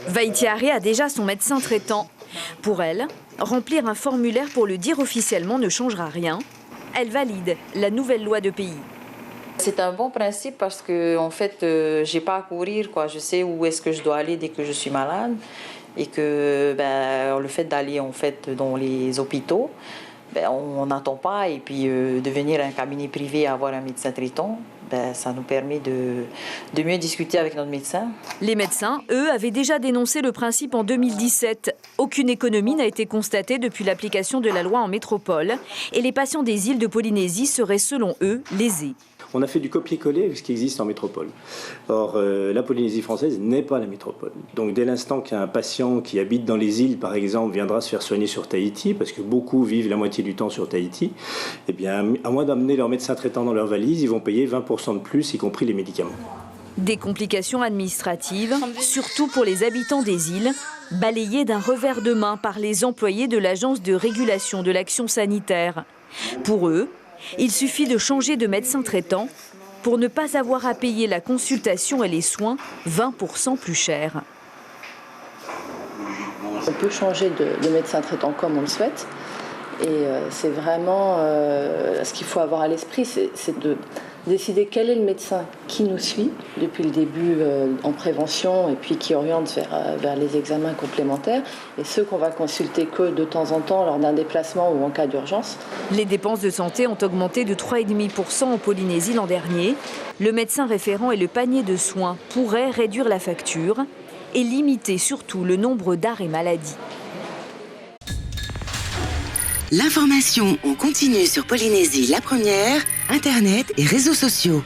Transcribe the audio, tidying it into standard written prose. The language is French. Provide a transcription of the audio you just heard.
Vaïtiaré a déjà son médecin traitant. Pour elle, remplir un formulaire pour le dire officiellement ne changera rien. Elle valide la nouvelle loi de pays. C'est un bon principe parce que en fait, j'ai pas à courir, quoi. Je sais où est-ce que je dois aller dès que je suis malade et que le fait d'aller en fait dans les hôpitaux, on n'attend pas et puis de venir à un cabinet privé et avoir un médecin traitant, ça nous permet de mieux discuter avec notre médecin. Les médecins, eux, avaient déjà dénoncé le principe en 2017. Aucune économie n'a été constatée depuis l'application de la loi en métropole et les patients des îles de Polynésie seraient, selon eux, lésés. On a fait du copier-coller avec ce qui existe en métropole. Or, la Polynésie française n'est pas la métropole. Donc, dès l'instant qu'un patient qui habite dans les îles, par exemple, viendra se faire soigner sur Tahiti, parce que beaucoup vivent la moitié du temps sur Tahiti, eh bien, à moins d'amener leur médecin traitant dans leur valise, ils vont payer 20% de plus, y compris les médicaments. Des complications administratives, surtout pour les habitants des îles, balayées d'un revers de main par les employés de l'Agence de régulation de l'action sanitaire. Pour eux, il suffit de changer de médecin traitant pour ne pas avoir à payer la consultation et les soins 20% plus cher. On peut changer de médecin traitant comme on le souhaite. Et c'est vraiment ce qu'il faut avoir à l'esprit, c'est de décider quel est le médecin qui nous suit depuis le début en prévention et puis qui oriente vers les examens complémentaires et ceux qu'on va consulter que de temps en temps lors d'un déplacement ou en cas d'urgence. Les dépenses de santé ont augmenté de 3,5% en Polynésie l'an dernier. Le médecin référent et le panier de soins pourraient réduire la facture et limiter surtout le nombre d'arrêts maladie. L'information en continu sur Polynésie la première, Internet et réseaux sociaux.